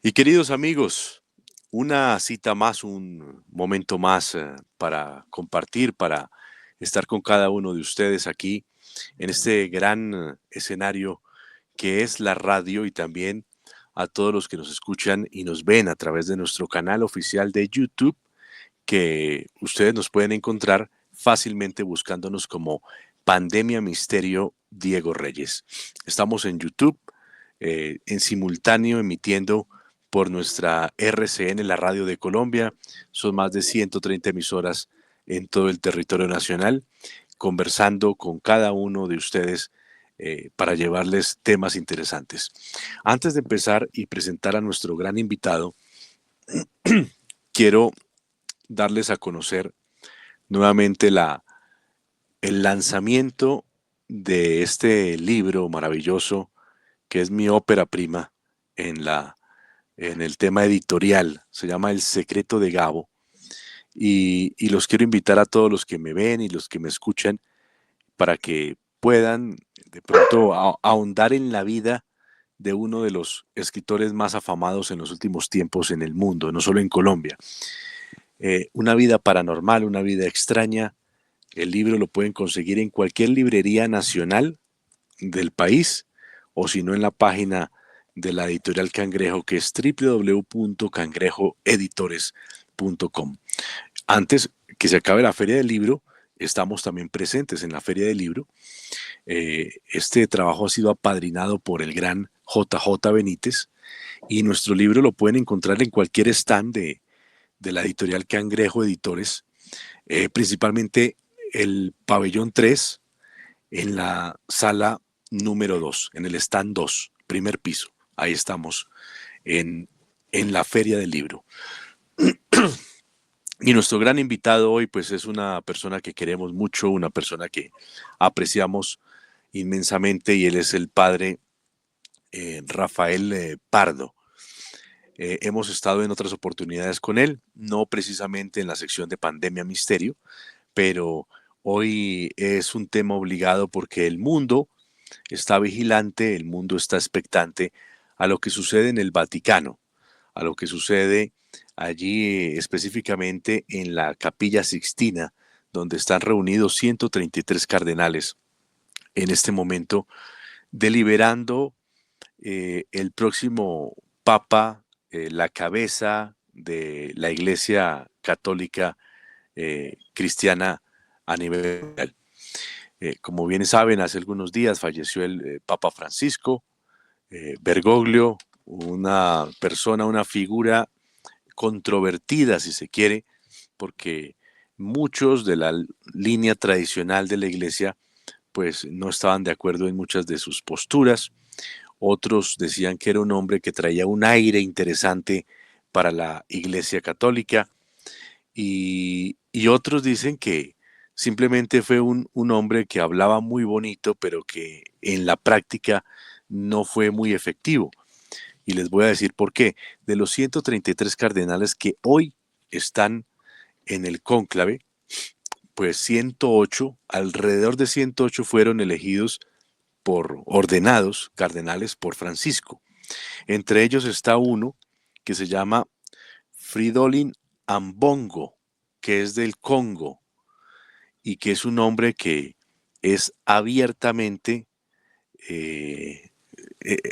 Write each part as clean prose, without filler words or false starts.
Y queridos amigos, una cita más, un momento más para compartir, para estar con cada uno de ustedes aquí en este gran escenario que es la radio y también a todos los que nos escuchan y nos ven a través de nuestro canal oficial de YouTube, que ustedes nos pueden encontrar fácilmente buscándonos como Pandemia Misterio Diego Reyes. Estamos en YouTube en simultáneo emitiendo por nuestra RCN, la Radio de Colombia. Son más de 130 emisoras en todo el territorio nacional, conversando con cada uno de ustedes para llevarles temas interesantes. Antes de empezar y presentar a nuestro gran invitado, quiero darles a conocer nuevamente el lanzamiento de este libro maravilloso que es mi ópera prima en en el tema editorial. Se llama El secreto de Gabo. Y los quiero invitar a todos los que me ven y los que me escuchan para que puedan de pronto ahondar en la vida de uno de los escritores más afamados en los últimos tiempos en el mundo, no solo en Colombia. Una vida paranormal, una vida extraña. El libro lo pueden conseguir en cualquier librería nacional del país o si no en la página de la editorial Cangrejo, que es www.cangrejoeditores.com. Antes que se acabe la feria del libro, estamos también presentes en la feria del libro. Este trabajo ha sido apadrinado por el gran JJ Benítez y nuestro libro lo pueden encontrar en cualquier stand de la editorial Cangrejo Editores, principalmente el pabellón 3 en la sala número 2, en el stand 2, primer piso. Ahí estamos en, en la feria del libro. Y nuestro gran invitado hoy, pues es una persona que queremos mucho, una persona que apreciamos inmensamente y él es el padre Rafael Pardo. Hemos estado en otras oportunidades con él, no precisamente en la sección de Pandemia Misterio, pero hoy es un tema obligado porque el mundo está vigilante, el mundo está expectante a lo que sucede en el Vaticano, a lo que sucede allí específicamente en la Capilla Sixtina, donde están reunidos 133 cardenales en este momento, deliberando el próximo Papa, la cabeza de la Iglesia Católica Cristiana a nivel mundial. Como bien saben, hace algunos días falleció el Papa Francisco Bergoglio, una persona, una figura controvertida, si se quiere, porque muchos de la línea tradicional de la iglesia pues no estaban de acuerdo en muchas de sus posturas. Otros decían que era un hombre que traía un aire interesante para la iglesia católica y otros dicen que simplemente fue un hombre que hablaba muy bonito, pero que en la práctica no fue muy efectivo. Y les voy a decir por qué. De los 133 cardenales que hoy están en el cónclave, pues 108, alrededor de 108 fueron elegidos por ordenados cardenales por Francisco. Entre ellos está uno que se llama Fridolin Ambongo, que es del Congo y que es un hombre que es abiertamente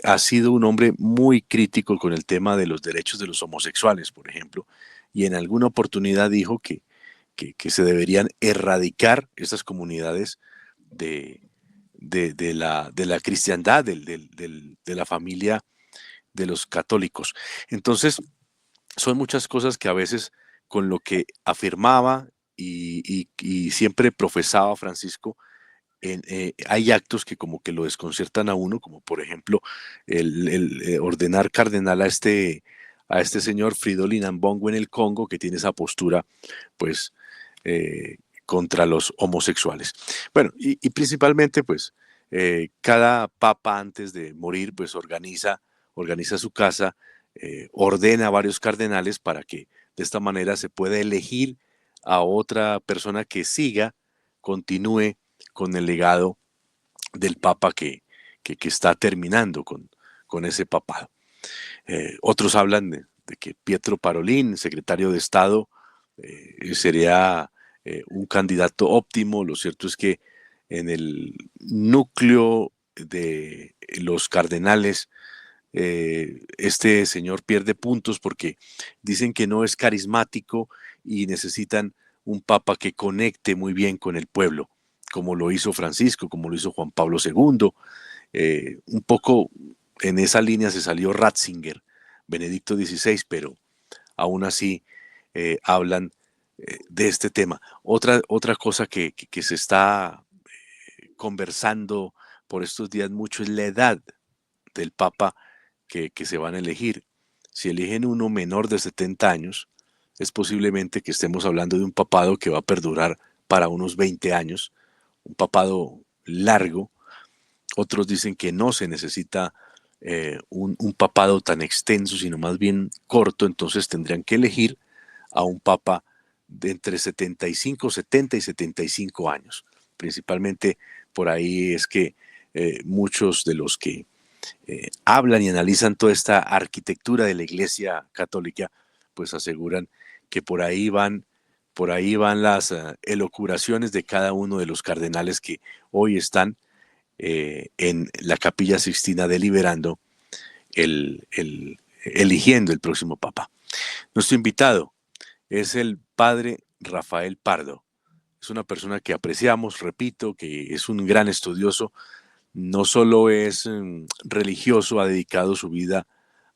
ha sido un hombre muy crítico con el tema de los derechos de los homosexuales, por ejemplo, y en alguna oportunidad dijo que se deberían erradicar estas comunidades de, de la cristiandad, de la familia de los católicos. Entonces, son muchas cosas que a veces con lo que afirmaba y siempre profesaba Francisco, hay actos que como que lo desconciertan a uno, como por ejemplo ordenar cardenal a este señor Fridolin Ambongo en el Congo, que tiene esa postura, pues, contra los homosexuales. Bueno, y principalmente, pues, cada papa antes de morir, pues, organiza su casa, ordena a varios cardenales para que de esta manera se pueda elegir a otra persona que siga, continúe con el legado del Papa que está terminando con ese papado. Otros hablan de que Pietro Parolin, secretario de Estado, sería un candidato óptimo. Lo cierto es que en el núcleo de los cardenales, este señor pierde puntos porque dicen que no es carismático y necesitan un papa que conecte muy bien con el pueblo, como lo hizo Francisco, como lo hizo Juan Pablo II. Un poco en esa línea se salió Ratzinger, Benedicto XVI, pero aún así hablan de este tema. Otra cosa que se está conversando por estos días mucho es la edad del Papa que se van a elegir. Si eligen uno menor de 70 años, es posiblemente que estemos hablando de un papado que va a perdurar para unos 20 años, un papado largo. Otros dicen que no se necesita un papado tan extenso, sino más bien corto, entonces tendrían que elegir a un papa de entre 75, 70 y 75 años. Principalmente por ahí es que muchos de los que hablan y analizan toda esta arquitectura de la Iglesia Católica, pues aseguran que por ahí van las elocuraciones de cada uno de los cardenales que hoy están en la Capilla Sixtina deliberando eligiendo el próximo Papa. Nuestro invitado es el padre Rafael Pardo. Es una persona que apreciamos, repito, que es un gran estudioso. No solo es religioso, ha dedicado su vida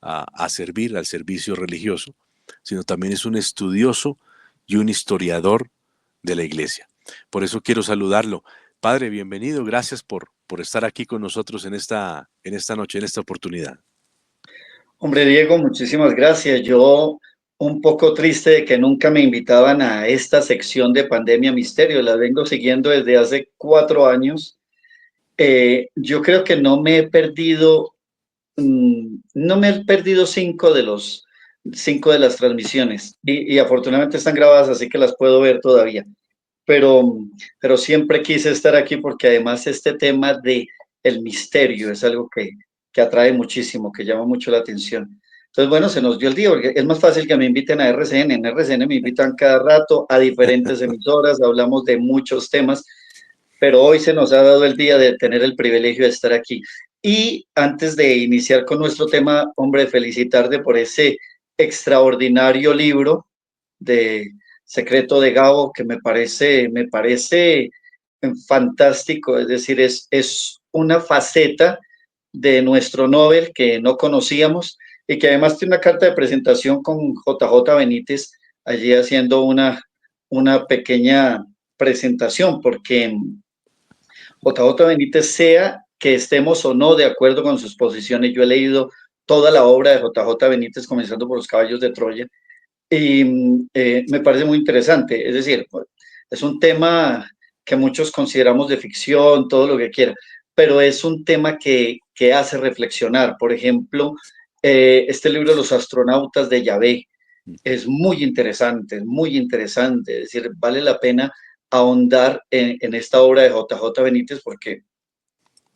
a servir, al servicio religioso, sino también es un estudioso y un historiador de la iglesia. Por eso quiero saludarlo. Padre, bienvenido, gracias por estar aquí con nosotros en esta noche, en esta oportunidad. Hombre, Diego, muchísimas gracias. Yo un poco triste de que nunca me invitaban a esta sección de Pandemia Misterio. La vengo siguiendo desde hace 4 años. Yo creo que no me he perdido cinco de las transmisiones y afortunadamente están grabadas, así que las puedo ver todavía. Pero, pero siempre quise estar aquí porque además este tema de el misterio es algo que atrae muchísimo, que llama mucho la atención. Entonces, bueno, se nos dio el día, porque es más fácil que me inviten a RCN. En RCN me invitan cada rato a diferentes emisoras, hablamos de muchos temas, pero hoy se nos ha dado el día de tener el privilegio de estar aquí. Y antes de iniciar con nuestro tema, hombre, felicitarte por ese extraordinario libro de Secreto de Gabo, que me parece fantástico, es decir, es una faceta de nuestro Nobel que no conocíamos y que además tiene una carta de presentación con JJ Benítez allí haciendo una pequeña presentación, porque JJ Benítez, sea que estemos o no de acuerdo con sus posiciones, yo he leído toda la obra de JJ Benítez, comenzando por Los Caballos de Troya, y me parece muy interesante. Es decir, es un tema que muchos consideramos de ficción, todo lo que quiera, pero es un tema que hace reflexionar. Por ejemplo, este libro Los astronautas de Yahvé es es muy interesante. Es decir, vale la pena ahondar en esta obra de JJ Benítez porque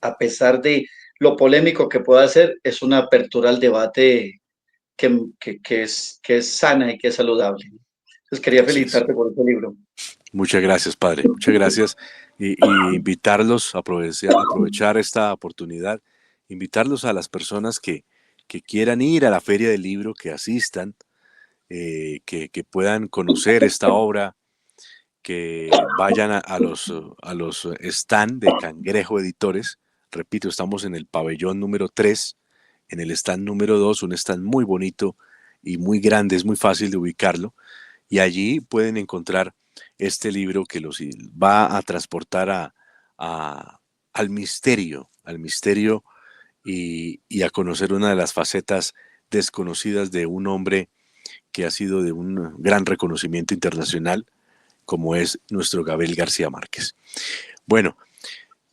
a pesar de lo polémico que pueda ser, es una apertura al debate que es sana y que es saludable. Entonces quería Así es. felicitarte por este libro. Muchas gracias, padre. Muchas gracias. Y invitarlos a aprovechar esta oportunidad, invitarlos a las personas que quieran ir a la Feria del Libro, que asistan, que puedan conocer esta obra, que vayan a los stand de Cangrejo Editores. Repito, estamos en el pabellón número 3, en el stand número 2, un stand muy bonito y muy grande, es muy fácil de ubicarlo. Y allí pueden encontrar este libro que los va a transportar al misterio y a conocer una de las facetas desconocidas de un hombre que ha sido de un gran reconocimiento internacional, como es nuestro Gabriel García Márquez. Bueno,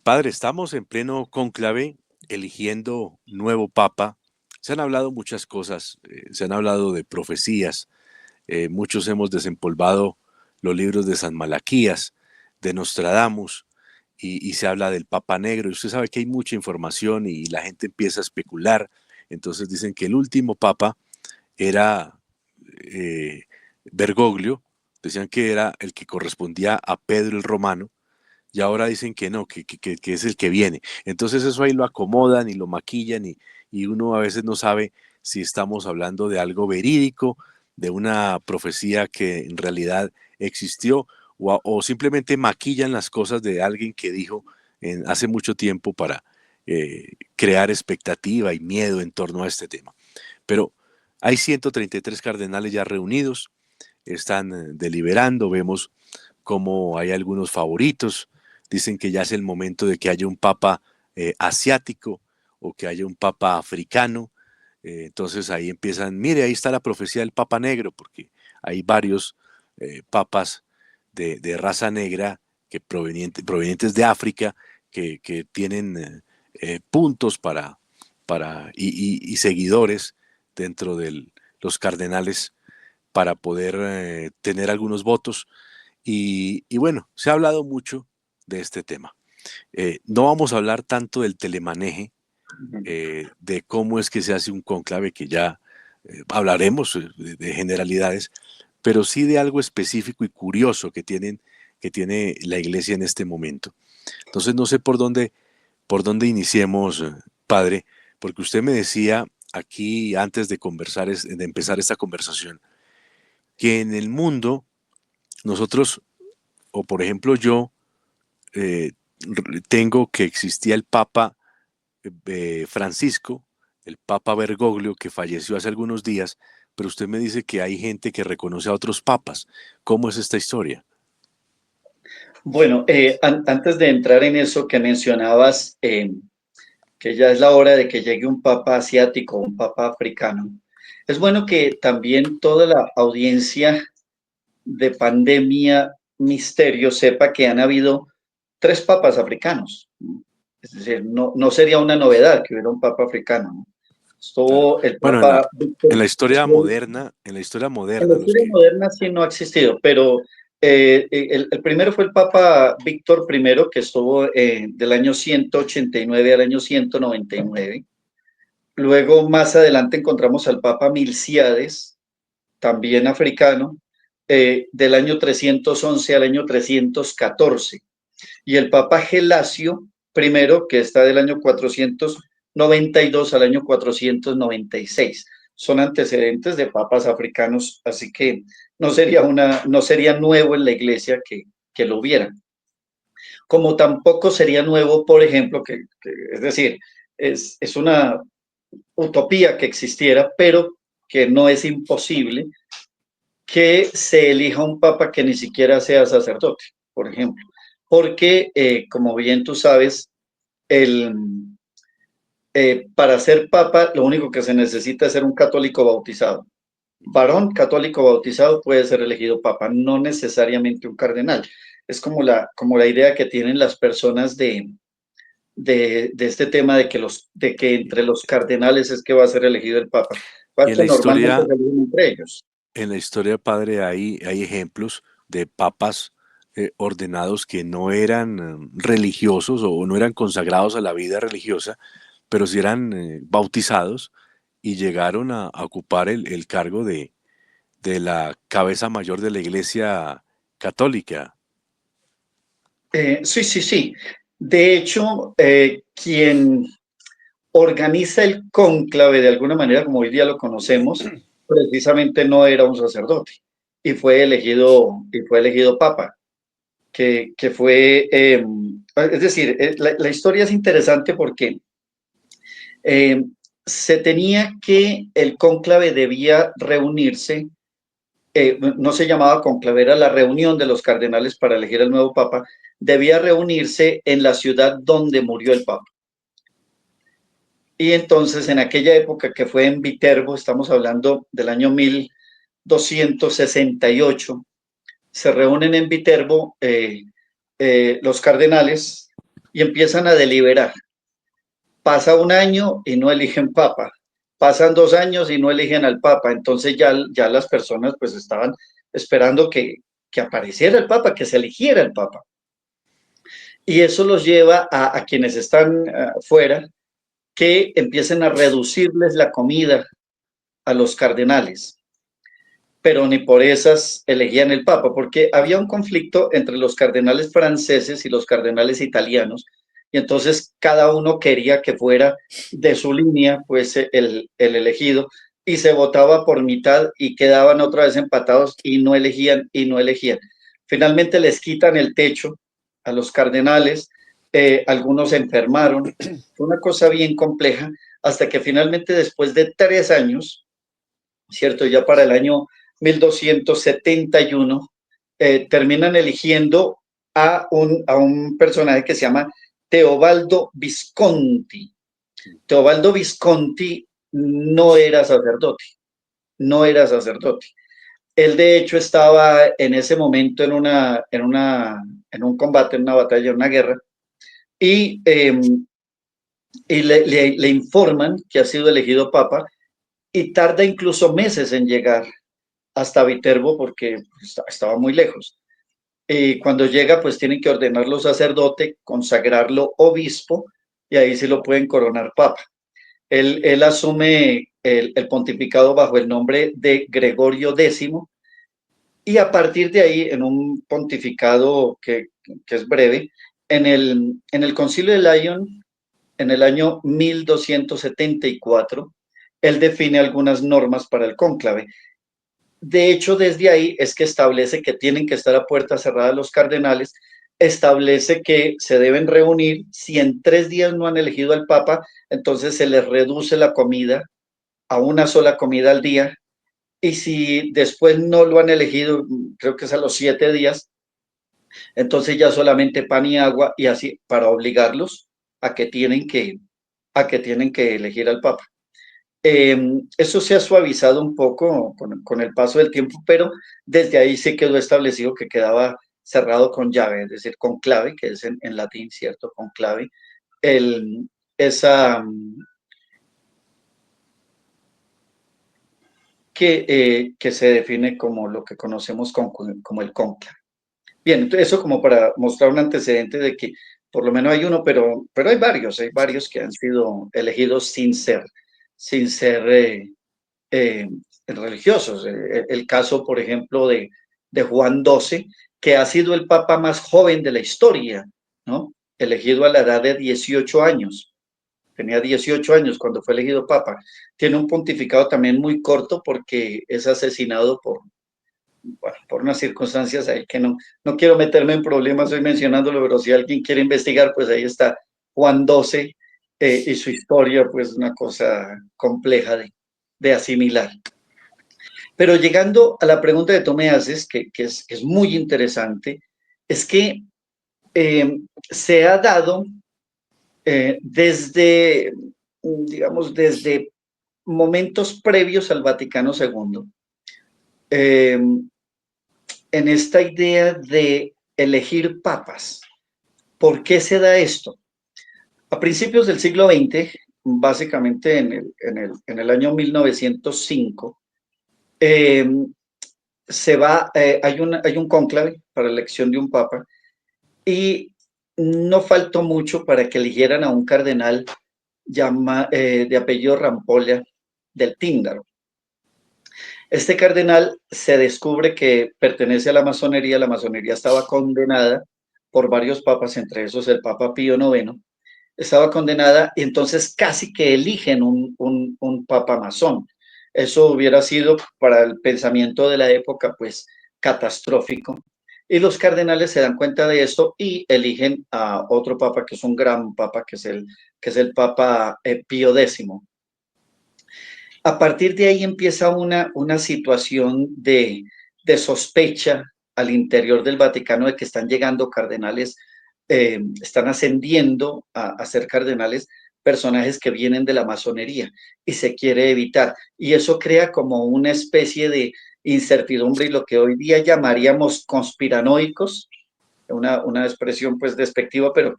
padre, estamos en pleno cónclave eligiendo nuevo papa. Se han hablado muchas cosas, se han hablado de profecías, muchos hemos desempolvado los libros de San Malaquías, de Nostradamus, y se habla del Papa Negro. Y usted sabe que hay mucha información y la gente empieza a especular. Entonces dicen que el último papa era eh, Bergoglio, decían que era el que correspondía a Pedro el Romano, y ahora dicen que no, que es el que viene. Entonces eso ahí lo acomodan y lo maquillan y uno a veces no sabe si estamos hablando de algo verídico, de una profecía que en realidad existió, o simplemente maquillan las cosas de alguien que dijo hace mucho tiempo para crear expectativa y miedo en torno a este tema. Pero hay 133 cardenales ya reunidos, están deliberando, vemos cómo hay algunos favoritos, dicen que ya es el momento de que haya un papa asiático o que haya un papa africano, entonces ahí empiezan, mire, ahí está la profecía del papa negro, porque hay varios papas de raza negra que provenientes de África que tienen puntos y seguidores dentro de los cardenales para poder tener algunos votos. Y bueno, se ha hablado mucho de este tema. No vamos a hablar tanto del telemaneje, de cómo es que se hace un conclave, que ya hablaremos de generalidades, pero sí de algo específico y curioso que tiene la iglesia en este momento. Entonces no sé por dónde iniciemos, padre, porque usted me decía aquí antes de conversar, de empezar esta conversación, que en el mundo nosotros, o por ejemplo yo, eh, tengo que existía el Papa Francisco, el Papa Bergoglio, que falleció hace algunos días, pero usted me dice que hay gente que reconoce a otros papas. ¿Cómo es esta historia? Bueno, antes de entrar en eso que mencionabas, que ya es la hora de que llegue un papa asiático, un papa africano, es bueno que también toda la audiencia de Pandemia Misterio sepa que han habido tres papas africanos. Es decir, no sería una novedad que hubiera un papa africano, ¿no? Claro. Estuvo el Bueno, papa Víctor, en la historia en la moderna, los historia que, moderna sí no ha existido, pero el primero fue el Papa Víctor I, que estuvo del año 189 al año 199. Luego, más adelante, encontramos al Papa Milciades, también africano, del año 311 al año 314. Y el Papa Gelasio I, que está del año 492 al año 496. Son antecedentes de papas africanos, así que no sería nuevo en la iglesia que lo hubieran. Como tampoco sería nuevo, por ejemplo, es decir, es una utopía que existiera, pero que no es imposible que se elija un papa que ni siquiera sea sacerdote, por ejemplo. Porque, como bien tú sabes, el, para ser papa lo único que se necesita es ser un católico bautizado. Varón católico bautizado puede ser elegido papa, no necesariamente un cardenal. Es como la idea que tienen las personas de este tema de que entre los cardenales es que va a ser elegido el papa, y que normalmente se eligen entre ellos. en la historia, padre, hay ejemplos de papas ordenados que no eran religiosos o no eran consagrados a la vida religiosa, pero sí eran bautizados y llegaron a ocupar el cargo de la cabeza mayor de la iglesia católica. Sí, sí, sí. De hecho, quien organiza el cónclave de alguna manera, como hoy día lo conocemos, precisamente no era un sacerdote y fue elegido papa, que fue, es decir, la historia es interesante porque eh, se tenía que, el cónclave debía reunirse, no se llamaba cónclave, era la reunión de los cardenales para elegir el nuevo papa, debía reunirse en la ciudad donde murió el papa. Y entonces en aquella época que fue en Viterbo, estamos hablando del año 1268, se reúnen en Viterbo los cardenales y empiezan a deliberar. Pasa un año y no eligen papa, pasan 2 años y no eligen al papa, entonces ya las personas pues estaban esperando que apareciera el papa, que se eligiera el papa. Y eso los lleva a quienes están fuera que empiecen a reducirles la comida a los cardenales, pero ni por esas elegían el papa, porque había un conflicto entre los cardenales franceses y los cardenales italianos, y entonces cada uno quería que fuera de su línea, pues el elegido, y se votaba por mitad y quedaban otra vez empatados y no elegían y no elegían. Finalmente les quitan el techo a los cardenales, algunos se enfermaron, fue una cosa bien compleja, hasta que finalmente después de 3 años, ¿cierto? Ya para el año 1271, terminan eligiendo a un personaje que se llama Teobaldo Visconti. Teobaldo Visconti no era sacerdote, no era sacerdote. Él de hecho estaba en ese momento en un combate, en una batalla, en una guerra, y, le informan que ha sido elegido papa y tarda incluso meses en llegar hasta Viterbo porque estaba muy lejos. Y cuando llega, pues tienen que ordenarlo sacerdote, consagrarlo obispo, y ahí sí lo pueden coronar papa. Él asume el pontificado bajo el nombre de Gregorio X, y a partir de ahí, en un pontificado que es breve, en el concilio de Lyon, en el año 1274, él define algunas normas para el cónclave. De hecho, desde ahí es que establece que tienen que estar a puerta cerrada los cardenales, establece que se deben reunir, si en 3 días no han elegido al papa, entonces se les reduce la comida a una sola comida al día, y si después no lo han elegido, creo que es a los 7 días, entonces ya solamente pan y agua, y así para obligarlos a que tienen que, elegir al papa. Eso se ha suavizado un poco con el paso del tiempo, pero desde ahí se quedó establecido que quedaba cerrado con llave, es decir, con clave, que es en latín, ¿cierto? Con clave, el, esa, que se define como lo que conocemos como el cónclave. Bien, entonces eso como para mostrar un antecedente de que por lo menos hay uno, pero hay varios que han sido elegidos sin ser religiosos. El caso, por ejemplo, de Juan XII, que ha sido el papa más joven de la historia, ¿no? Elegido a la edad de 18 años. Tenía 18 años cuando fue elegido papa. Tiene un pontificado también muy corto porque es asesinado bueno, por unas circunstancias ahí que no quiero meterme en problemas hoy mencionándolo, pero si alguien quiere investigar, pues ahí está Juan XII, y su historia, pues una cosa compleja de asimilar. Pero llegando a la pregunta que tú me haces, que es muy interesante, es que se ha dado desde, digamos, desde momentos previos al Vaticano II, eh, en esta idea de elegir papas. ¿Por qué se da esto? A principios del siglo XX, básicamente en el año 1905, eh, hay un cónclave para la elección de un papa, y no faltó mucho para que eligieran a un cardenal de apellido Rampolla del Tíndaro. Este cardenal se descubre que pertenece a la masonería estaba condenada por varios papas, entre esos el Papa Pío IX, estaba condenada, y entonces casi que eligen un papa masón. Eso hubiera sido para el pensamiento de la época, pues, catastrófico. Y los cardenales se dan cuenta de esto y eligen a otro papa, que es un gran papa, que es el Papa Pío X. A partir de ahí empieza una situación de sospecha al interior del Vaticano de que están llegando cardenales, están ascendiendo a ser cardenales personajes que vienen de la masonería, y se quiere evitar. Y eso crea como una especie de incertidumbre y lo que hoy día llamaríamos conspiranoicos, una expresión pues despectiva, pero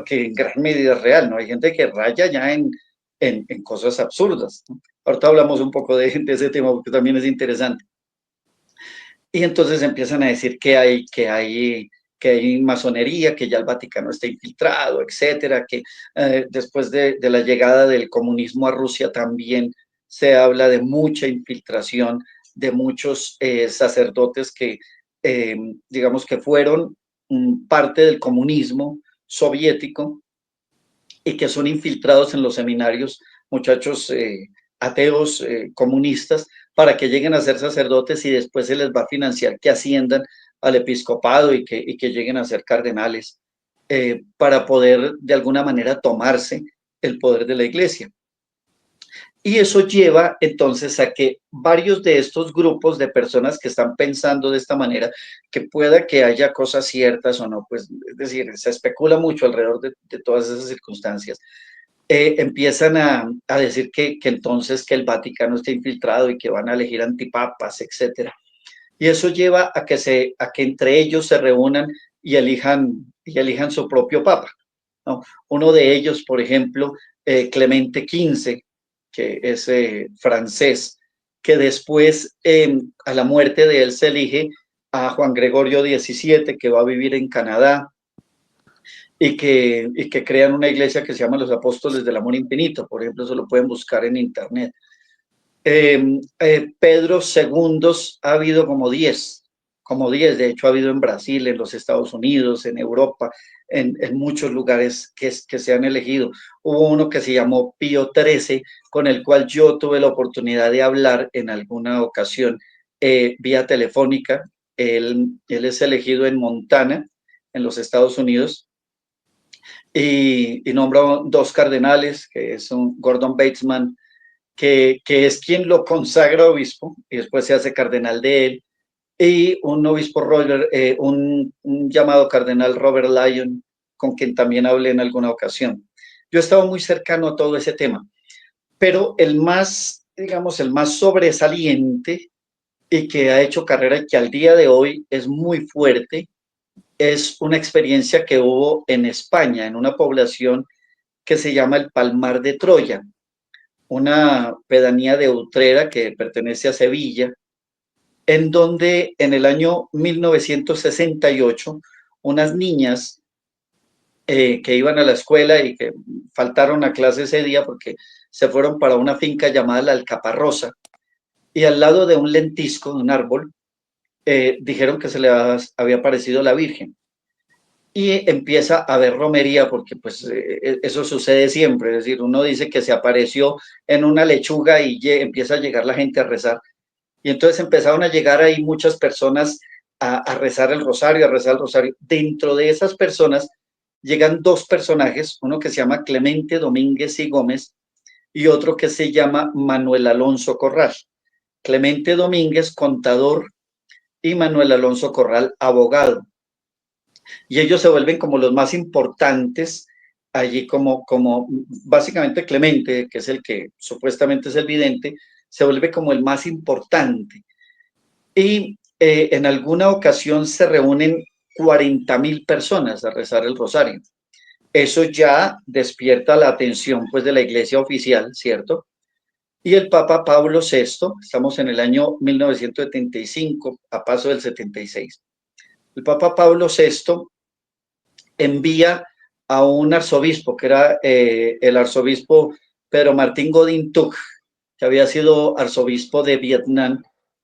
que en gran medida es real, ¿no? Hay gente que raya ya en cosas absurdas, ¿no? Ahorita hablamos un poco de ese tema porque también es interesante. Y entonces empiezan a decir que hay que hay masonería, que ya el Vaticano está infiltrado, etcétera, que después de la llegada del comunismo a Rusia también se habla de mucha infiltración de muchos sacerdotes que, digamos que fueron parte del comunismo soviético y que son infiltrados en los seminarios, muchachos ateos, comunistas, para que lleguen a ser sacerdotes y después se les va a financiar que asciendan al episcopado y que lleguen a ser cardenales, para poder de alguna manera tomarse el poder de la iglesia. Y eso lleva entonces a que varios de estos grupos de personas que están pensando de esta manera, que pueda que haya cosas ciertas o no, pues es decir, se especula mucho alrededor de todas esas circunstancias, empiezan a decir que entonces que el Vaticano está infiltrado y que van a elegir antipapas, etcétera. Y eso lleva a que entre ellos se reúnan y elijan su propio papa, ¿no? Uno de ellos, por ejemplo, Clemente XV, que es francés, que después, a la muerte de él, se elige a Juan Gregorio XVII, que va a vivir en Canadá, y que crean una iglesia que se llama los Apóstoles del Amor Infinito. Por ejemplo, eso lo pueden buscar en internet. Pedro segundos ha habido como 10, de hecho ha habido en Brasil, en los Estados Unidos, en Europa, en muchos lugares que se han elegido. Hubo uno que se llamó Pío XIII, con el cual yo tuve la oportunidad de hablar en alguna ocasión vía telefónica. Él es elegido en Montana, en los Estados Unidos, y nombra dos cardenales, que son Gordon Batesman, que es quien lo consagra obispo y después se hace cardenal de él, y un obispo Robert, un llamado cardenal Robert Lyon, con quien también hablé en alguna ocasión. Yo he estado muy cercano a todo ese tema, pero el más, digamos, el más sobresaliente y que ha hecho carrera y que al día de hoy es muy fuerte, es una experiencia que hubo en España, en una población que se llama el Palmar de Troya, una pedanía de Utrera que pertenece a Sevilla, en donde en el año 1968 unas niñas que iban a la escuela y que faltaron a clase ese día porque se fueron para una finca llamada La Alcaparrosa, y al lado de un lentisco, de un árbol, dijeron que se le había aparecido la Virgen. Y empieza a haber romería, porque pues eso sucede siempre, es decir, uno dice que se apareció en una lechuga y empieza a llegar la gente a rezar. Y entonces empezaron a llegar ahí muchas personas a rezar el rosario, a rezar el rosario. Dentro de esas personas llegan dos personajes, uno que se llama Clemente Domínguez y Gómez y otro que se llama Manuel Alonso Corral. Clemente Domínguez, contador, y Manuel Alonso Corral, abogado. Y ellos se vuelven como los más importantes allí, como básicamente Clemente, que es el que supuestamente es el vidente, se vuelve como el más importante. Y en alguna ocasión se reúnen 40.000 personas a rezar el rosario. Eso ya despierta la atención pues de la iglesia oficial, ¿cierto? Y el Papa Pablo VI, estamos en el año 1975, a paso del 76. El Papa Pablo VI envía a un arzobispo, que era el arzobispo Pedro Martín Godín Tuc, que había sido arzobispo de Vietnam,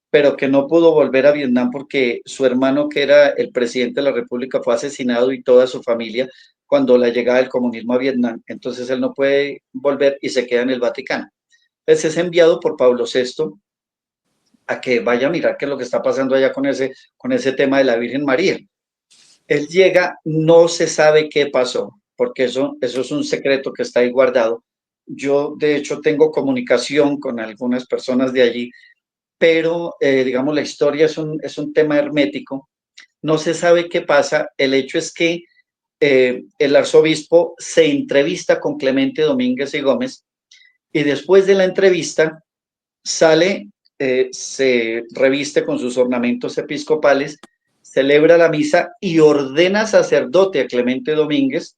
pero que no pudo volver a Vietnam porque su hermano, que era el presidente de la República, fue asesinado, y toda su familia, cuando la llegada del comunismo a Vietnam. Entonces él no puede volver y se queda en el Vaticano. Entonces es enviado por Pablo VI a que vaya a mirar qué es lo que está pasando allá con ese tema de la Virgen María. Él llega, no se sabe qué pasó, porque eso es un secreto que está ahí guardado. Yo, de hecho, tengo comunicación con algunas personas de allí, pero, digamos, la historia es un tema hermético. No se sabe qué pasa. El hecho es que el arzobispo se entrevista con Clemente Domínguez y Gómez, y después de la entrevista sale, se reviste con sus ornamentos episcopales, celebra la misa y ordena sacerdote a Clemente Domínguez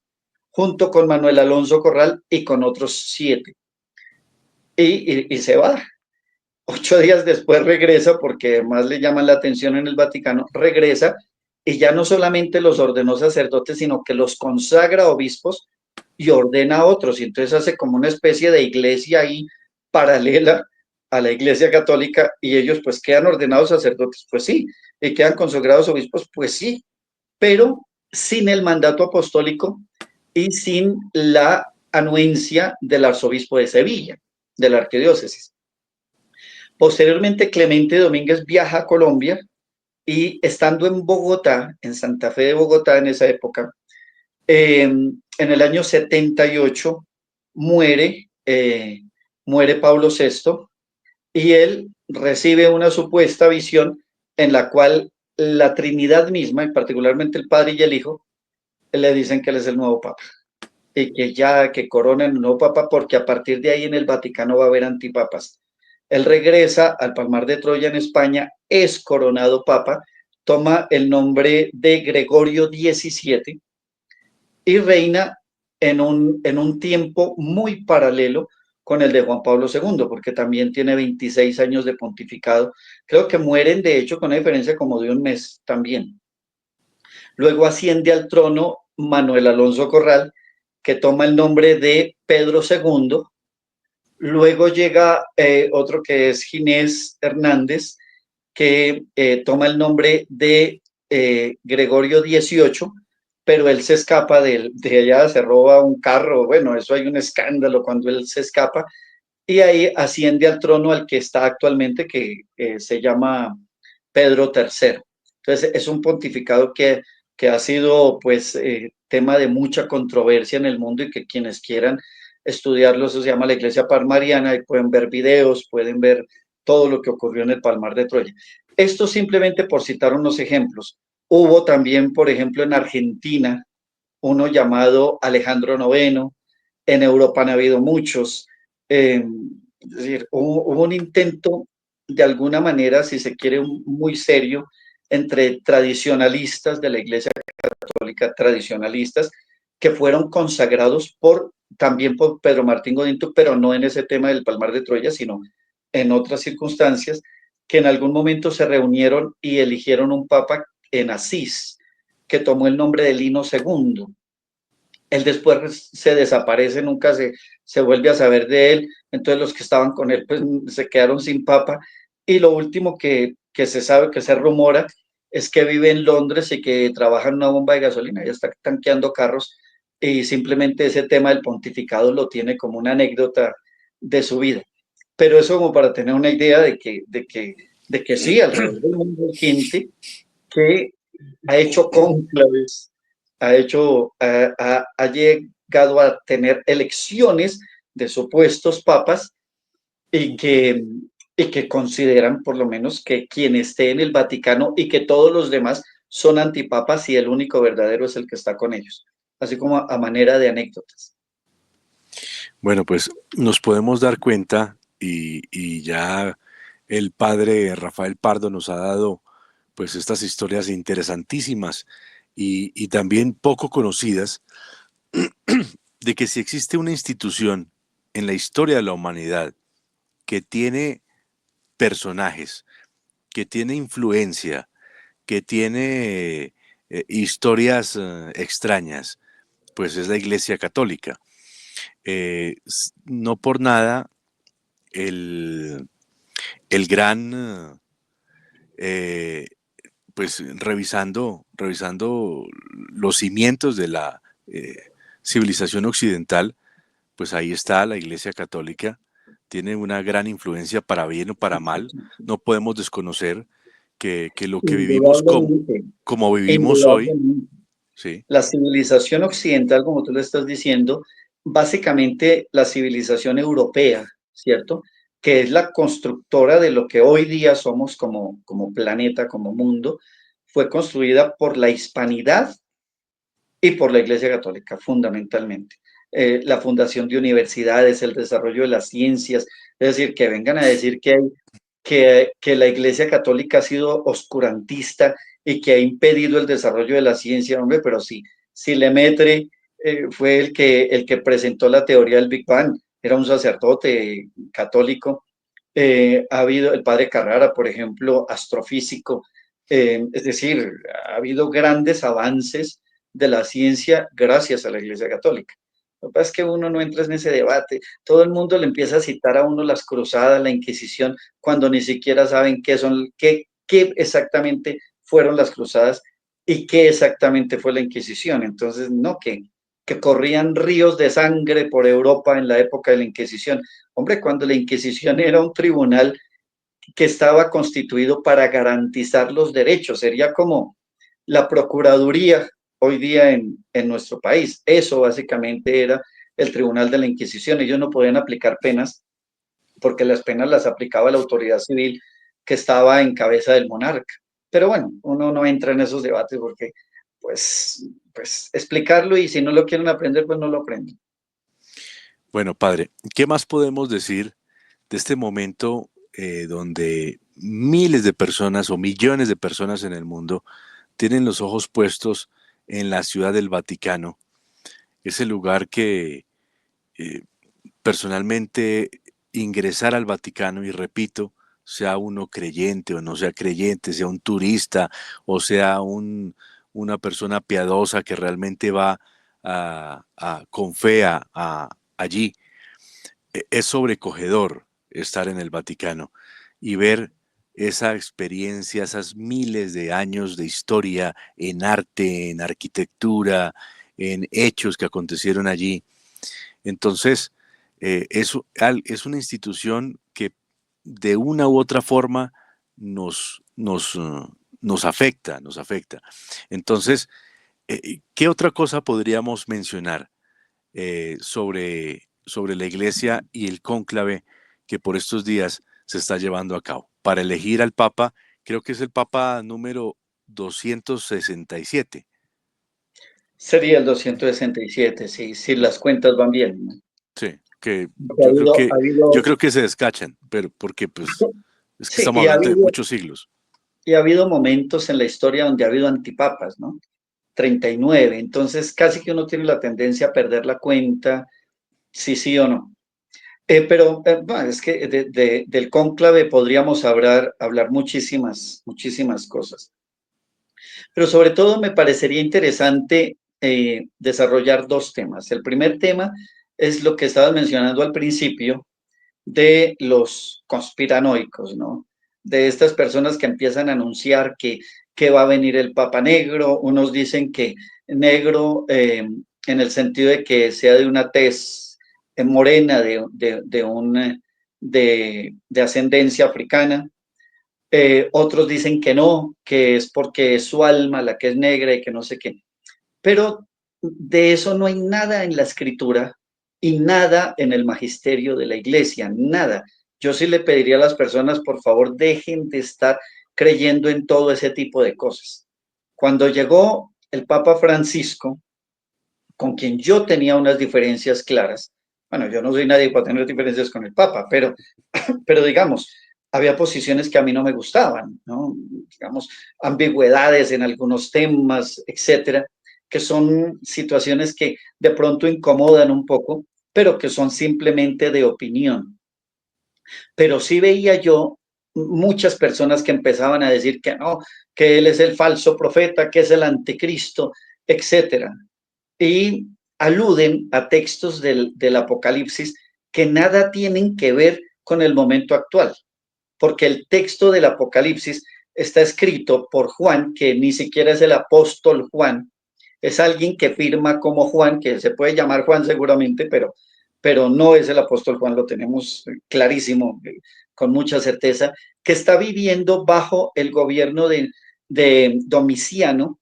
junto con Manuel Alonso Corral y con otros 7. Y se va. 8 días después regresa, porque además le llaman la atención en el Vaticano, regresa y ya no solamente los ordenó sacerdotes, sino que los consagra obispos y ordena a otros, y entonces hace como una especie de iglesia ahí paralela a la iglesia católica, y ellos pues quedan ordenados sacerdotes, pues sí, y quedan consagrados obispos, pues sí, pero sin el mandato apostólico y sin la anuencia del arzobispo de Sevilla, de la arquidiócesis. Posteriormente, Clemente Domínguez viaja a Colombia y estando en Bogotá, en Santa Fe de Bogotá en esa época, en el año 78 muere, muere Pablo VI, y él recibe una supuesta visión en la cual la Trinidad misma, y particularmente el Padre y el Hijo, le dicen que él es el nuevo Papa y que ya que coronen el nuevo Papa, porque a partir de ahí en el Vaticano va a haber antipapas. Él regresa al Palmar de Troya en España, es coronado Papa, toma el nombre de Gregorio XVII y reina en un tiempo muy paralelo con el de Juan Pablo II, porque también tiene 26 años de pontificado. Creo que mueren, de hecho, con una diferencia como de un mes también. Luego asciende al trono Manuel Alonso Corral, que toma el nombre de Pedro II. Luego llega otro que es Ginés Hernández, que toma el nombre de Gregorio XVIII, pero él se escapa de allá, se roba un carro, bueno, eso hay un escándalo cuando él se escapa, y ahí asciende al trono al que está actualmente, que se llama Pedro III. Entonces, es un pontificado que ha sido, pues, tema de mucha controversia en el mundo, y que quienes quieran estudiarlo, eso se llama la Iglesia Palmariana, y pueden ver videos, pueden ver todo lo que ocurrió en el Palmar de Troya. Esto simplemente por citar unos ejemplos. Hubo también, por ejemplo, en Argentina, uno llamado Alejandro IX. En Europa han habido muchos. Es decir, hubo un intento, de alguna manera, si se quiere, muy serio, entre tradicionalistas de la Iglesia Católica, tradicionalistas, que fueron consagrados también por Pedro Martín Godinto, pero no en ese tema del Palmar de Troya, sino en otras circunstancias, que en algún momento se reunieron y eligieron un papa en Asís, que tomó el nombre de Lino II. Él después se desaparece, nunca se vuelve a saber de él, entonces los que estaban con él pues se quedaron sin papa, y lo último que se sabe, que se rumora, es que vive en Londres y que trabaja en una bomba de gasolina, ya está tanqueando carros, y simplemente ese tema del pontificado lo tiene como una anécdota de su vida. Pero eso como para tener una idea de que sí, alrededor del mundo hay gente que ha hecho cónclaves, ha llegado a tener elecciones de supuestos papas, y que consideran por lo menos que quien esté en el Vaticano y que todos los demás son antipapas, y el único verdadero es el que está con ellos, así como a manera de anécdotas. Bueno, pues nos podemos dar cuenta y ya el padre Rafael Pardo nos ha dado pues estas historias interesantísimas y también poco conocidas de que si existe una institución en la historia de la humanidad que tiene personajes, que tiene influencia, que tiene historias extrañas, pues es la Iglesia Católica. No por nada el, el gran, eh, pues revisando los cimientos de la civilización occidental, pues ahí está la Iglesia Católica, tiene una gran influencia para bien o para mal, no podemos desconocer que lo que vivimos Indudablemente, como vivimos hoy, indudablemente. ¿sí? La civilización occidental, como tú le estás diciendo, básicamente la civilización europea, ¿cierto? Que es la constructora de lo que hoy día somos como planeta, como mundo, fue construida por la hispanidad y por la Iglesia Católica, fundamentalmente. La fundación de universidades, el desarrollo de las ciencias, es decir, que vengan a decir que la Iglesia Católica ha sido oscurantista y que ha impedido el desarrollo de la ciencia, hombre, pero sí, si Lemaitre fue el que presentó la teoría del Big Bang, era un sacerdote católico. Ha habido el padre Carrara, por ejemplo, astrofísico, Es decir, ha habido grandes avances de la ciencia gracias a la Iglesia Católica. Lo que pasa es que uno no entra en ese debate. Todo el mundo le empieza a citar a uno las cruzadas, la Inquisición, cuando ni siquiera saben qué exactamente fueron las cruzadas y qué exactamente fue la Inquisición. Entonces, no, que corrían ríos de sangre por Europa en la época de la Inquisición. Hombre, cuando la Inquisición era un tribunal que estaba constituido para garantizar los derechos, sería como la Procuraduría hoy día en nuestro país. Eso básicamente era el Tribunal de la Inquisición. Ellos no podían aplicar penas porque las penas las aplicaba la autoridad civil que estaba en cabeza del monarca. Pero bueno, uno no entra en esos debates porque, pues explicarlo, y si no lo quieren aprender, pues no lo aprenden. Bueno, padre, ¿qué más podemos decir de este momento donde miles de personas o millones de personas en el mundo tienen los ojos puestos en la ciudad del Vaticano, ese lugar que eh, personalmente ingresar al Vaticano, y repito, sea uno creyente o no sea creyente, sea un turista o sea una persona piadosa que realmente va con fe allí, es sobrecogedor estar en el Vaticano y ver esa experiencia, esas miles de años de historia en arte, en arquitectura, en hechos que acontecieron allí. Entonces, es una institución que de una u otra forma nos afecta, nos afecta. Entonces, ¿qué otra cosa podríamos mencionar sobre la iglesia y el cónclave que por estos días se está llevando a cabo? Para elegir al Papa, creo que es el Papa número 267. Sería el 267, si las cuentas van bien, ¿no? Sí, que Ha habido, ha yo habido, creo que se descachan, pero porque pues es que sí, estamos hablando de muchos siglos. y ha habido momentos en la historia donde ha habido antipapas, ¿no? 39. Entonces casi que uno tiene la tendencia a perder la cuenta, sí, sí o no. Bueno, es que del cónclave podríamos hablar muchísimas cosas. Pero sobre todo me parecería interesante desarrollar dos temas. El primer tema es lo que estabas mencionando al principio de los conspiranoicos, ¿no? De estas personas que empiezan a anunciar que va a venir el Papa Negro. Unos dicen que negro en el sentido de que sea de una tez morena, de ascendencia africana. Otros dicen que no, que es porque es su alma la que es negra y que no sé qué. Pero de eso no hay nada en la escritura y nada en el magisterio de la iglesia, nada. Yo sí le pediría a las personas, por favor, dejen de estar creyendo en todo ese tipo de cosas. Cuando llegó el Papa Francisco, con quien yo tenía unas diferencias claras, bueno, yo no soy nadie para tener diferencias con el Papa, pero digamos, había posiciones que a mí no me gustaban, ¿no? Digamos, ambigüedades en algunos temas, etcétera, que son situaciones que de pronto incomodan un poco, pero que son simplemente de opinión. Pero sí veía yo muchas personas que empezaban a decir que no, que él es el falso profeta, que es el anticristo, etcétera. Y aluden a textos del Apocalipsis que nada tienen que ver con el momento actual, porque el texto del Apocalipsis está escrito por Juan, que ni siquiera es el apóstol Juan, es alguien que firma como Juan, que se puede llamar Juan seguramente, pero no es el apóstol Juan, lo tenemos clarísimo, con mucha certeza, que está viviendo bajo el gobierno de Domiciano,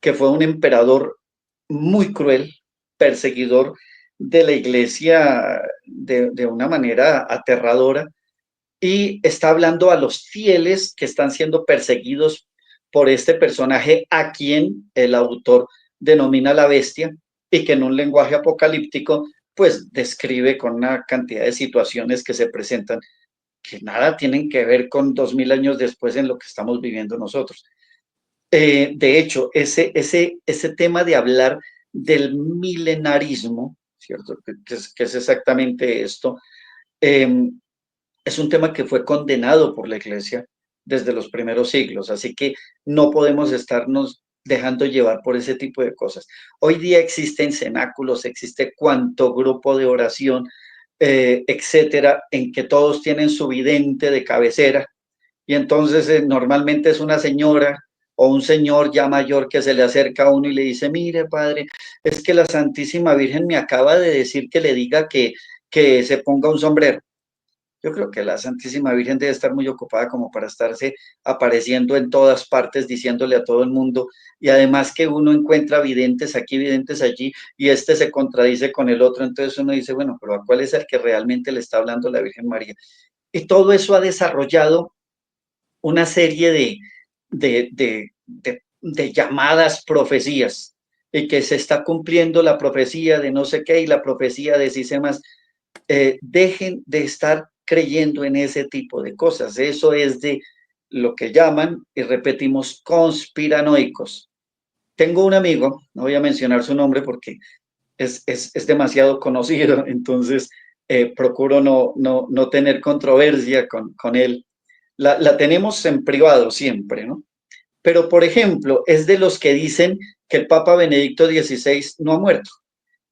que fue un emperador muy cruel, perseguidor de la iglesia de una manera aterradora, y está hablando a los fieles que están siendo perseguidos por este personaje a quien el autor denomina la bestia, y que en un lenguaje apocalíptico pues describe con una cantidad de situaciones que se presentan que nada tienen que ver con 2000 años después en lo que estamos viviendo nosotros. De hecho, ese tema de hablar del milenarismo, ¿cierto? Que es exactamente esto, eh, es un tema que fue condenado por la iglesia, desde los primeros siglos, así que no podemos estarnos dejando llevar por ese tipo de cosas. Hoy día existen cenáculos, existe cuanto grupo de oración, etcétera, en que todos tienen su vidente de cabecera, y entonces normalmente es una señora o un señor ya mayor que se le acerca a uno y le dice, mire padre, es que la Santísima Virgen me acaba de decir que le diga que se ponga un sombrero. Yo creo que la Santísima Virgen debe estar muy ocupada como para estarse apareciendo en todas partes, diciéndole a todo el mundo, y además que uno encuentra videntes aquí, videntes allí, y este se contradice con el otro, entonces uno dice, bueno, pero ¿a cuál es el que realmente le está hablando la Virgen María? Y todo eso ha desarrollado una serie de llamadas profecías, y que se está cumpliendo la profecía de no sé qué y la profecía de sí se más. Dejen de estar creyendo en ese tipo de cosas. Eso es de lo que llaman, y repetimos, conspiranoicos. Tengo un amigo, no voy a mencionar su nombre porque es demasiado conocido, entonces procuro no tener controversia con él. La tenemos en privado siempre, ¿no? Pero, por ejemplo, es de los que dicen que el Papa Benedicto XVI no ha muerto,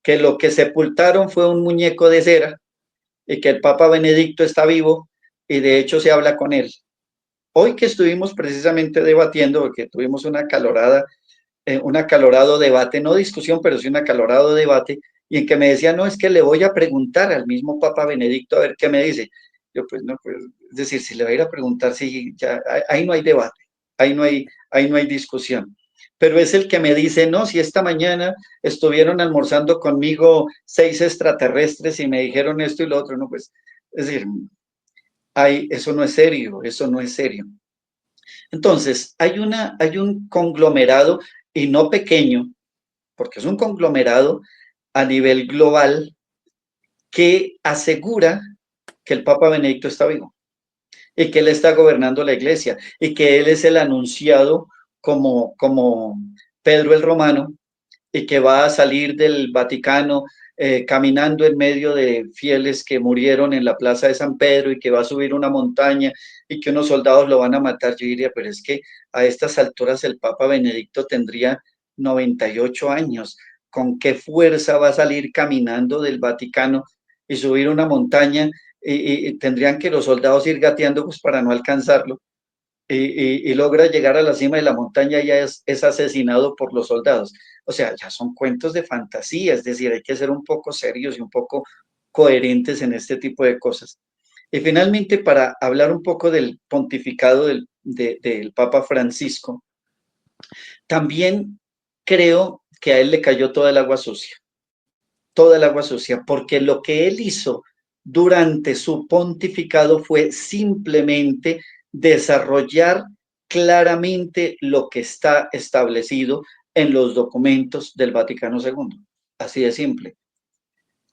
que lo que sepultaron fue un muñeco de cera y que el Papa Benedicto está vivo y de hecho se habla con él. Hoy que estuvimos precisamente debatiendo, porque tuvimos un acalorado debate, no discusión, pero sí un acalorado debate, y en que me decía, no, es que le voy a preguntar al mismo Papa Benedicto a ver qué me dice. Yo, pues no, pues, es decir, si le voy a ir a preguntar, si ya, ahí no hay debate, ahí no hay discusión. Pero es el que me dice, no, si esta mañana estuvieron almorzando conmigo 6 extraterrestres y me dijeron esto y lo otro, no, pues, es decir, eso no es serio, eso no es serio. Entonces, hay un conglomerado, y no pequeño, porque es un conglomerado a nivel global, que asegura que el Papa Benedicto está vivo y que él está gobernando la iglesia y que él es el anunciado como Pedro el Romano, y que va a salir del Vaticano caminando en medio de fieles que murieron en la plaza de San Pedro, y que va a subir una montaña y que unos soldados lo van a matar. Yo diría, pero es que a estas alturas el Papa Benedicto tendría 98 años. ¿Con qué fuerza va a salir caminando del Vaticano y subir una montaña? Y tendrían que los soldados ir gateando pues para no alcanzarlo. Y logra llegar a la cima de la montaña y ya es asesinado por los soldados. O sea, ya son cuentos de fantasía, es decir, hay que ser un poco serios y un poco coherentes en este tipo de cosas. Y finalmente, para hablar un poco del pontificado del Papa Francisco, también creo que a él le cayó toda el agua sucia, porque lo que él hizo durante su pontificado fue simplemente desarrollar claramente lo que está establecido en los documentos del Vaticano II. Así de simple.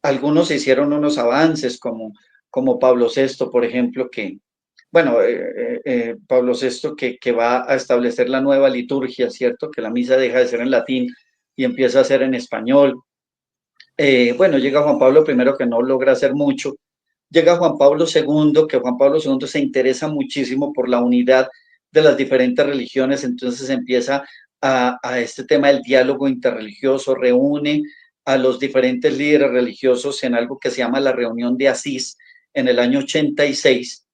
Algunos hicieron unos avances como Pablo VI, por ejemplo, bueno, Pablo VI que va a establecer la nueva liturgia, ¿cierto? Que la misa deja de ser en latín y empieza a ser en español. Bueno, llega Juan Pablo I, que no logra hacer mucho. Llega Juan Pablo II, que Juan Pablo II se interesa muchísimo por la unidad de las diferentes religiones, entonces empieza a este tema del diálogo interreligioso, reúne a los diferentes líderes religiosos en algo que se llama la reunión de Asís en el año 86,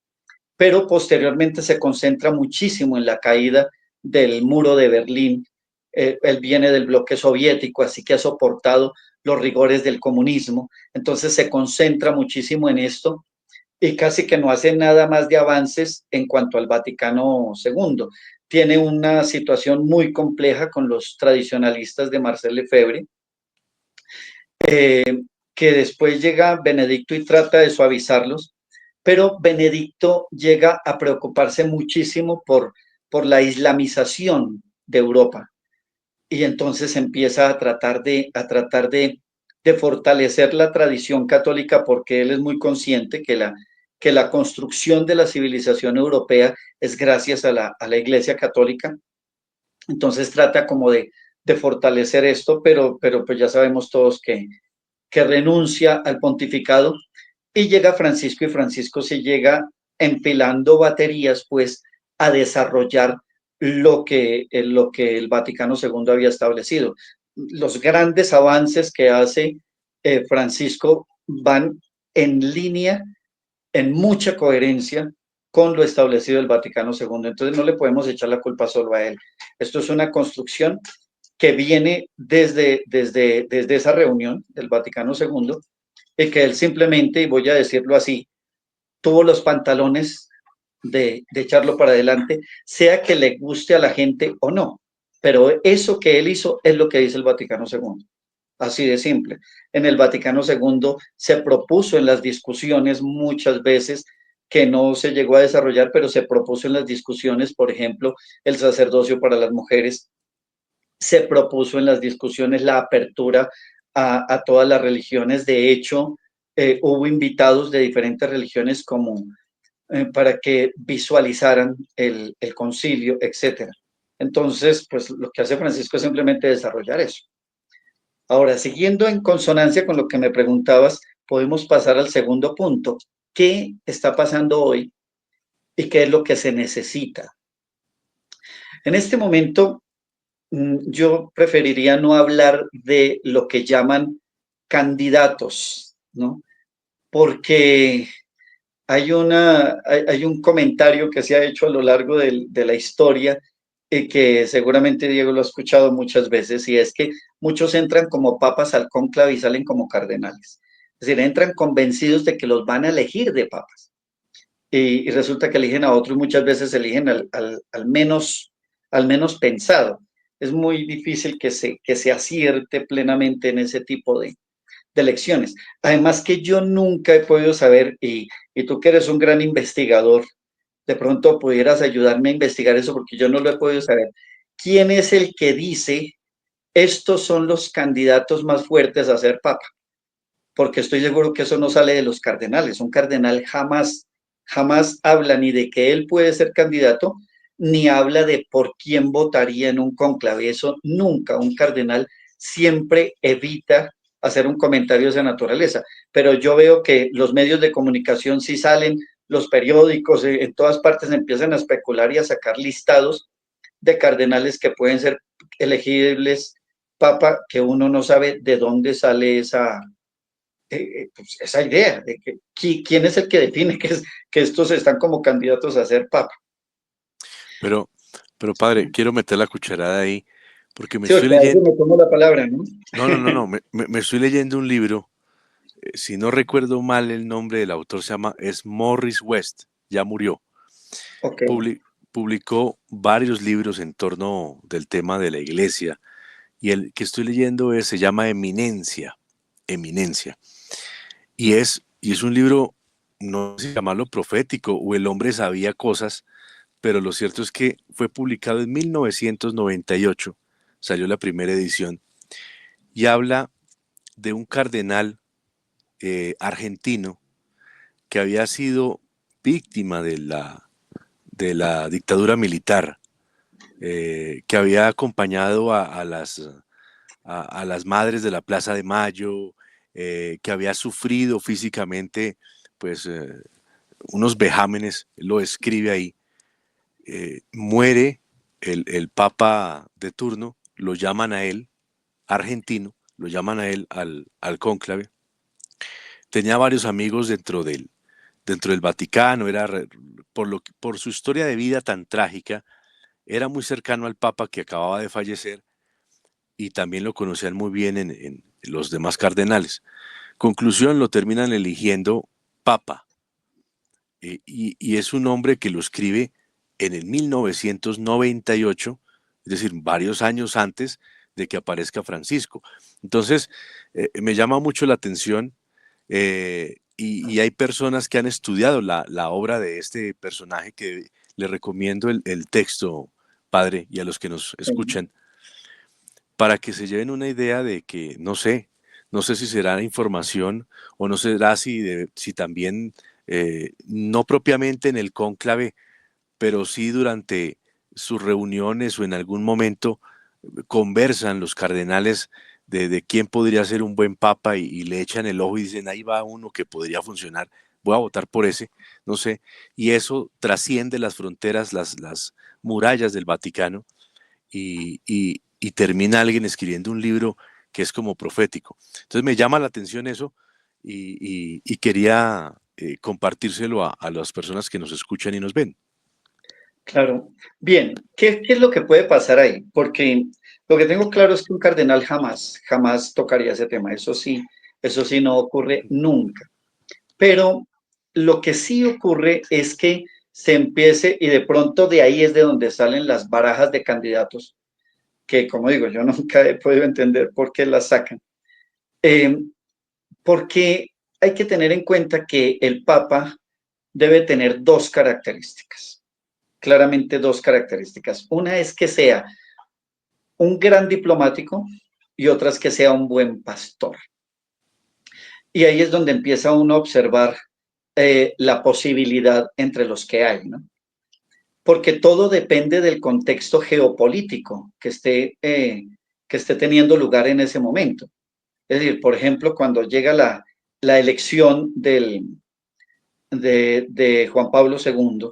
pero posteriormente se concentra muchísimo en la caída del muro de Berlín. Él viene del bloque soviético, así que ha soportado los rigores del comunismo, entonces se concentra muchísimo en esto y casi que no hace nada más de avances en cuanto al Vaticano II. Tiene una situación muy compleja con los tradicionalistas de Marcel Lefebvre, que después llega Benedicto y trata de suavizarlos, pero Benedicto llega a preocuparse muchísimo por la islamización de Europa, y entonces empieza a tratar de fortalecer la tradición católica, porque él es muy consciente que la construcción de la civilización europea es gracias a la Iglesia Católica. Entonces trata como de fortalecer esto, pero pues ya sabemos todos que renuncia al pontificado, y llega Francisco, y Francisco se llega empilando baterías pues a desarrollar lo que el Vaticano II había establecido. Los grandes avances que hace Francisco van en línea, en mucha coherencia con lo establecido del Vaticano II. Entonces no le podemos echar la culpa solo a él. Esto es una construcción que viene desde esa reunión del Vaticano II y que él simplemente, y voy a decirlo así, tuvo los pantalones de echarlo para adelante, sea que le guste a la gente o no. Pero eso que él hizo es lo que dice el Vaticano II. Así de simple. En el Vaticano II se propuso en las discusiones muchas veces que no se llegó a desarrollar, pero se propuso en las discusiones, por ejemplo, el sacerdocio para las mujeres, se propuso en las discusiones la apertura a todas las religiones. De hecho, hubo invitados de diferentes religiones como para que visualizaran el concilio, etcétera. Entonces, pues lo que hace Francisco es simplemente desarrollar eso. Ahora, siguiendo en consonancia con lo que me preguntabas, podemos pasar al segundo punto. ¿Qué está pasando hoy y qué es lo que se necesita? En este momento, yo preferiría no hablar de lo que llaman candidatos, ¿no? Porque hay un comentario que se ha hecho a lo largo de la historia y que seguramente Diego lo ha escuchado muchas veces, y es que muchos entran como papas al cónclave y salen como cardenales. Es decir, entran convencidos de que los van a elegir de papas y resulta que eligen a otro y muchas veces eligen al menos pensado. Es muy difícil que se acierte plenamente en ese tipo de elecciones. Además que yo nunca he podido saber, y tú que eres un gran investigador, de pronto pudieras ayudarme a investigar eso porque yo no lo he podido saber. ¿Quién es el que dice estos son los candidatos más fuertes a ser papa? Porque estoy seguro que eso no sale de los cardenales. Un cardenal jamás habla ni de que él puede ser candidato, ni habla de por quién votaría en un cónclave. Eso nunca, un cardenal siempre evita hacer un comentario de esa naturaleza. Pero yo veo que los medios de comunicación sí salen, los periódicos, en todas partes empiezan a especular y a sacar listados de cardenales que pueden ser elegibles papa, que uno no sabe de dónde sale pues esa idea de que quién es el que define que estos están como candidatos a ser papa. Pero, pero padre, quiero meter la cucharada ahí, porque me Sí, estoy porque a veces leyendo, me tomo la palabra, ¿no? no, me estoy leyendo un libro, si no recuerdo mal el nombre del autor es Morris West, ya murió. Ok, Publicó varios libros en torno del tema de la iglesia, y el que estoy leyendo se llama Eminencia, y es un libro, no sé si llamarlo profético, o el hombre sabía cosas, pero lo cierto es que fue publicado en 1998, salió la primera edición, y habla de un cardenal argentino que había sido víctima de la dictadura militar, que había acompañado a las madres de la Plaza de Mayo, que había sufrido físicamente pues unos vejámenes, lo escribe ahí. Muere el papa de turno, lo llaman a él, argentino, lo llaman a él al cónclave. Tenía varios amigos dentro del Vaticano, por su historia de vida tan trágica, era muy cercano al Papa que acababa de fallecer y también lo conocían muy bien en los demás cardenales. Conclusión, lo terminan eligiendo Papa, y es un hombre que lo escribe en el 1998, es decir, varios años antes de que aparezca Francisco. Entonces, me llama mucho la atención, y hay personas que han estudiado la obra de este personaje que le recomiendo el texto, padre, y a los que nos sí. escuchan, para que se lleven una idea de que, no sé si será información o no será si también, no propiamente en el cónclave, pero sí durante sus reuniones o en algún momento conversan los cardenales de quién podría ser un buen papa y le echan el ojo y dicen, ahí va uno que podría funcionar voy a votar por ese, no sé, y eso trasciende las fronteras, las murallas del Vaticano y termina alguien escribiendo un libro que es como profético. Entonces me llama la atención eso y quería compartírselo a las personas que nos escuchan y nos ven. Claro. Bien, ¿qué es lo que puede pasar ahí? Porque lo que tengo claro es que un cardenal jamás tocaría ese tema. Eso sí no ocurre nunca. Pero lo que sí ocurre es que se empiece y de pronto de ahí es de donde salen las barajas de candidatos, que como digo, yo nunca he podido entender por qué las sacan. Eh, Porque hay que tener en cuenta que el Papa debe tener dos características, claramente dos características. Una es que sea un gran diplomático y otra es que sea un buen pastor. Y ahí es donde empieza uno a observar la posibilidad entre los que hay, ¿no? Porque todo depende del contexto geopolítico que esté teniendo lugar en ese momento. Es decir, por ejemplo, cuando llega la elección de Juan Pablo II,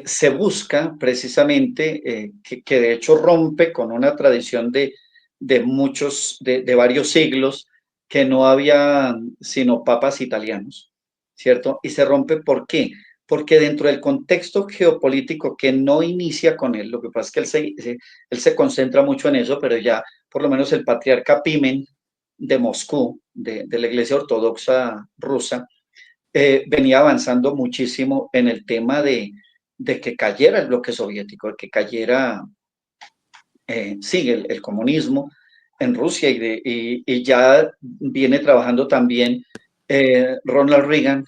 se busca precisamente, que de hecho rompe con una tradición de varios siglos, que no había sino papas italianos, ¿cierto? Y se rompe, ¿por qué? Porque dentro del contexto geopolítico que no inicia con él, lo que pasa es que él se concentra mucho en eso, pero ya por lo menos el patriarca Pimen de Moscú, de la Iglesia Ortodoxa rusa, venía avanzando muchísimo en el tema de que cayera el bloque soviético, de que cayera, sí, el comunismo en Rusia y ya viene trabajando también Ronald Reagan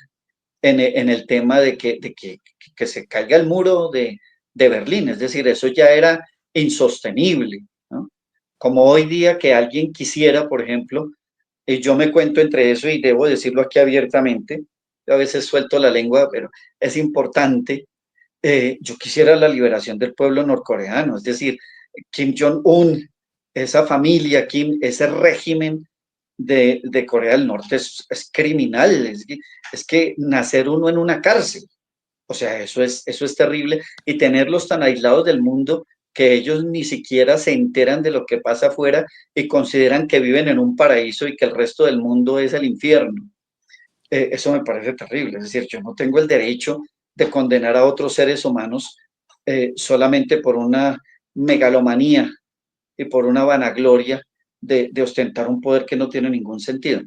en el tema que se caiga el muro de Berlín, es decir, eso ya era insostenible, ¿no? Como hoy día que alguien quisiera, por ejemplo, y yo me cuento entre eso y debo decirlo aquí abiertamente, yo a veces suelto la lengua, pero es importante, yo quisiera la liberación del pueblo norcoreano, es decir, Kim Jong-un, esa familia, ese régimen de Corea del Norte es criminal, es que nacer uno en una cárcel, o sea, eso es terrible y tenerlos tan aislados del mundo que ellos ni siquiera se enteran de lo que pasa afuera y consideran que viven en un paraíso y que el resto del mundo es el infierno. Eso me parece terrible. Es decir, yo no tengo el derecho de condenar a otros seres humanos solamente por una megalomanía y por una vanagloria de ostentar un poder que no tiene ningún sentido.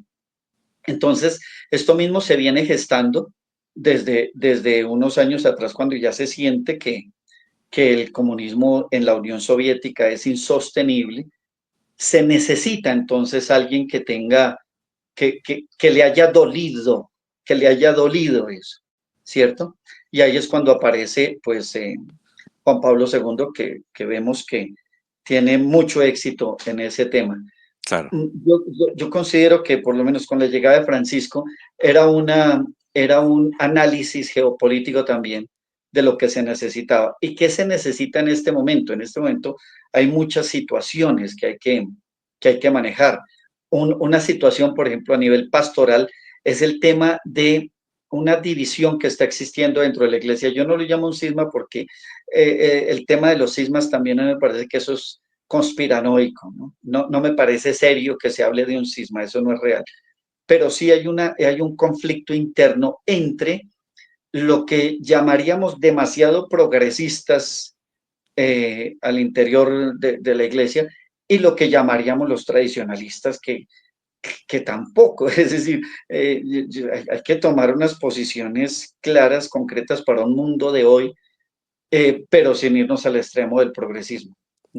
Entonces, esto mismo se viene gestando desde unos años atrás, cuando ya se siente que el comunismo en la Unión Soviética es insostenible. Se necesita entonces alguien que tenga, que le haya dolido, que le haya dolido eso, ¿cierto? Y ahí es cuando aparece, pues, Juan Pablo II, que vemos que tiene mucho éxito en ese tema. Claro. Yo considero que por lo menos con la llegada de Francisco era un análisis geopolítico también de lo que se necesitaba. ¿Y qué se necesita en este momento? En este momento hay muchas situaciones que hay que manejar. Una situación, por ejemplo, a nivel pastoral, es el tema de una división que está existiendo dentro de la iglesia. Yo no lo llamo un cisma porque el tema de los cismas también me parece que eso es conspiranoico, ¿no? No me parece serio que se hable de un cisma, eso no es real. Pero sí hay un conflicto interno entre lo que llamaríamos demasiado progresistas al interior de la iglesia y lo que llamaríamos los tradicionalistas que tampoco, es decir, hay que tomar unas posiciones claras, concretas para un mundo de hoy, pero sin irnos al extremo del progresismo,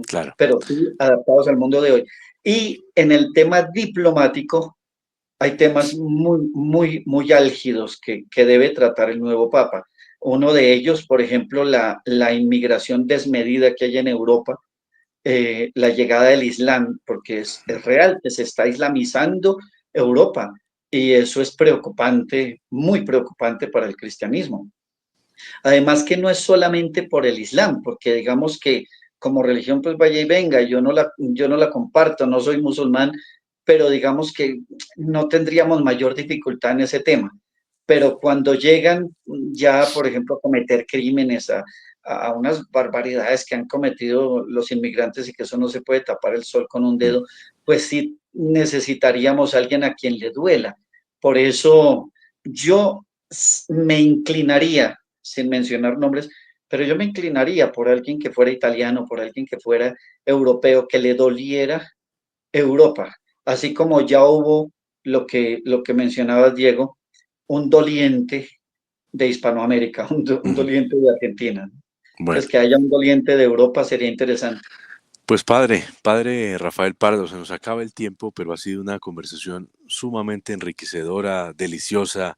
Claro. pero sí adaptados al mundo de hoy. Y en el tema diplomático, hay temas muy álgidos que debe tratar el nuevo Papa. Uno de ellos, por ejemplo, la inmigración desmedida que hay en Europa, la llegada del Islam, porque es real que se está islamizando Europa y eso es preocupante, muy preocupante para el cristianismo. Además que no es solamente por el Islam, porque digamos que como religión pues vaya y venga, yo no la comparto, no soy musulmán, pero digamos que no tendríamos mayor dificultad en ese tema. pero cuando llegan ya, por ejemplo, a cometer crímenes, a unas barbaridades que han cometido los inmigrantes y que eso no se puede tapar el sol con un mm, dedo, pues sí necesitaríamos a alguien a quien le duela. Por eso yo me inclinaría, sin mencionar nombres, pero yo me inclinaría por alguien que fuera italiano, por alguien que fuera europeo, que le doliera Europa, así como ya hubo lo que mencionabas, Diego, un doliente de Hispanoamérica, un ujú. doliente de Argentina. Bueno, Entonces, que haya un doliente de Europa sería interesante. pues padre Rafael Pardo, se nos acaba el tiempo, pero ha sido una conversación sumamente enriquecedora, deliciosa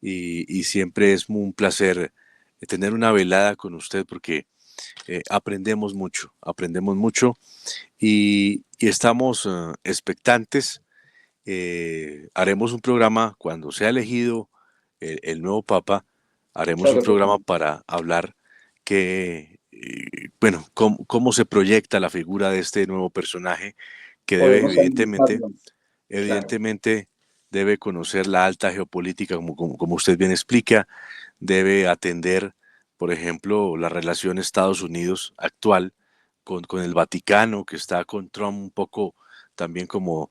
y siempre es un placer tener una velada con usted porque aprendemos mucho y estamos expectantes. Haremos un programa cuando sea elegido el nuevo Papa, haremos un Claro que programa sí. para hablar que, bueno, cómo se proyecta la figura de este nuevo personaje que debe Podemos analizarlo. Claro, evidentemente debe conocer la alta geopolítica, como usted bien explica, debe atender, por ejemplo, la relación Estados Unidos actual con el Vaticano, que está con Trump un poco también como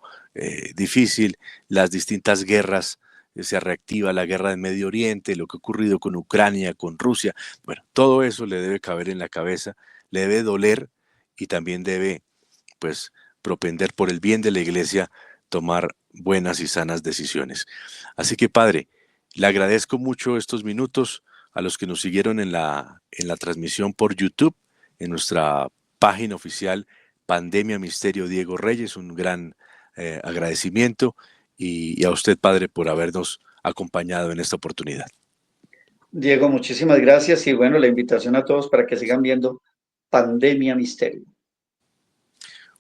difícil, las distintas guerras, se reactiva la guerra del Medio Oriente, lo que ha ocurrido con Ucrania, con Rusia, bueno, todo eso le debe caber en la cabeza, le debe doler y también debe, pues, propender por el bien de la iglesia tomar buenas y sanas decisiones. Así que, padre, le agradezco mucho estos minutos a los que nos siguieron en la transmisión por YouTube, en nuestra página oficial Pandemia Misterio Diego Reyes, un gran agradecimiento y a usted, padre, por habernos acompañado en esta oportunidad. Diego, muchísimas gracias y bueno, la invitación a todos para que sigan viendo Pandemia Misterio.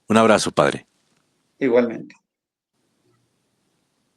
Un abrazo, padre. Igualmente.